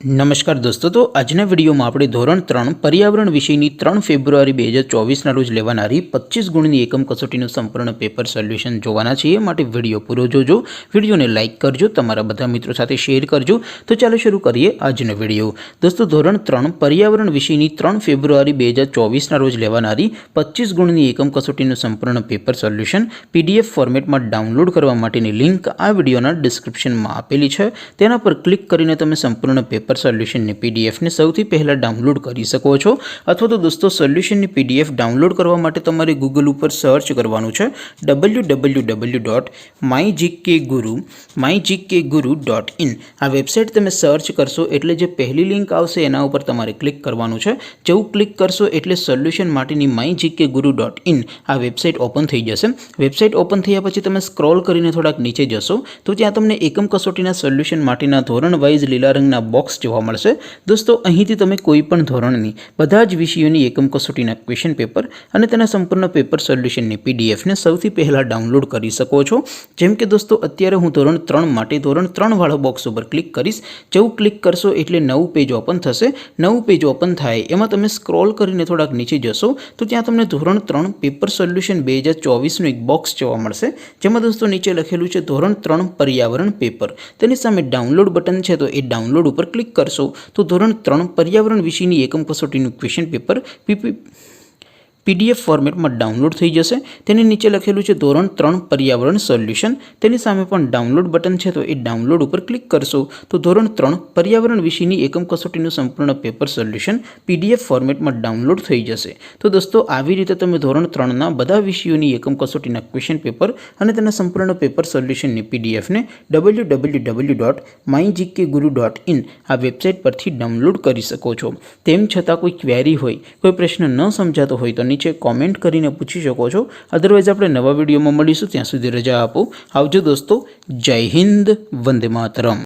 नमस्कार दोस्तों, तो आजना विडियो में આપણે ધોરણ 3 પર્યાવરણ વિષયની 3 ફેબ્રુઆરી 2024ના રોજ લેવાનારી 25 ગુણની એકમ કસોટીનું સંપૂર્ણ પેપર સોલ્યુશન જોવાના છીએ। માટે વિડિયો પૂરો જોજો, વિડિયોને લાઇક કરજો, તમારા બધા મિત્રો સાથે શેર કરજો। તો ચાલો શરૂ કરીએ આજનો વિડિયો। દોસ્તો, ધોરણ 3 પર્યાવરણ વિષયની 3 ફેબ્રુઆરી 2024ના રોજ લેવાનારી 25 ગુણની એકમ કસોટીનું સંપૂર્ણ પેપર સોલ્યુશન પીડીએફ ફોર્મેટમાં ડાઉનલોડ કરવા માટેની લિંક આ વિડિયોના ડિસ્ક્રિપ્શનમાં આપેલી છે। તેના પર ક્લિક કરીને તમે સંપૂર્ણ પેપર સોલ્યુશન ની પીડીએફ ને સૌથી પહેલા ડાઉનલોડ કરી શકો છો। અથવા તો દોસ્તો, સોલ્યુશન ની પીડીએફ ડાઉનલોડ કરવા માટે તમારે ગૂગલ ઉપર સર્ચ કરવાનું છે www.mygkguru.in। આ વેબસાઇટ તમે સર્ચ કરશો એટલે જે પહેલી લિંક આવશે એના ઉપર તમારે ક્લિક કરવાનું છે। જેવું ક્લિક કરશો એટલે સોલ્યુશન માટેની mygkguru.in આ વેબસાઇટ ઓપન થઈ જશે। વેબસાઇટ ઓપન થયા પછી તમે સ્ક્રોલ કરીને થોડાક નીચે જશો તો ત્યાં તમને એકમ કસોટીના સોલ્યુશન માટેના ધોરણ વાઇઝ લીલા રંગના બોક્સ જોવા મળશે। દોસ્તો, અહીંથી તમે કોઈ પણ ધોરણની બધા જ વિષયોની એકમ કસોટીના ક્વેશ્ચન પેપર અને તેના સંપૂર્ણ પેપર સોલ્યુશનની પીડીએફને સૌથી પહેલાં ડાઉનલોડ કરી શકો છો। જેમ કે દોસ્તો, અત્યારે હું ધોરણ 3 માટે ધોરણ 3 વાળા બોક્સ ઉપર ક્લિક કરીશ। જેવું ક્લિક કરશો એટલે નવું પેજ ઓપન થશે। નવું પેજ ઓપન થાય એમાં તમે સ્ક્રોલ કરીને થોડાક નીચે જશો તો ત્યાં તમને ધોરણ 3 પેપર સોલ્યુશન 2024નું એક બોક્સ જોવા મળશે। જેમાં દોસ્તો નીચે લખેલું છે ધોરણ 3 પર્યાવરણ પેપર। તેની સામે ડાઉનલોડ બટન છે, તો એ ડાઉનલોડ ઉપર ક્લિક કરશો તો ધોરણ 3 પર્યાવરણ વિષયની એકમ કસોટીનું ક્વેશ્ચન પેપર પીડીએફ ફોર્મેટમાં ડાઉનલોડ થઈ જશે। તેની નીચે લખેલું છે ધોરણ 3 પર્યાવરણ સોલ્યુશન। તેની સામે પણ ડાઉનલોડ બટન છે, તો એ ડાઉનલોડ ઉપર ક્લિક કરશો તો ધોરણ 3 પર્યાવરણ વિષયની એકમ કસોટીનું સંપૂર્ણ પેપર સોલ્યુશન પીડીએફ ફોર્મેટમાં ડાઉનલોડ થઈ જશે। તો દોસ્તો, આવી રીતે તમે ધોરણ 3ના બધા વિષયોની એકમ કસોટીના ક્વેશ્ચન પેપર અને તેના સંપૂર્ણ પેપર સોલ્યુશનની પીડીએફને www.mygkguru.in આ વેબસાઇટ પરથી ડાઉનલોડ કરી શકો છો। તેમ છતાં કોઈ ક્વેરી હોય, કોઈ પ્રશ્ન ન સમજાતો હોય તો નીચે કોમેન્ટ કરીને પૂછી શકો છો। અધરવાઇઝ આપણે નવા વિડીયોમાં મળીશું, ત્યાં સુધી રજા આપો। આવજો દોસ્તો, જય હિન્દ, વંદે માતરમ।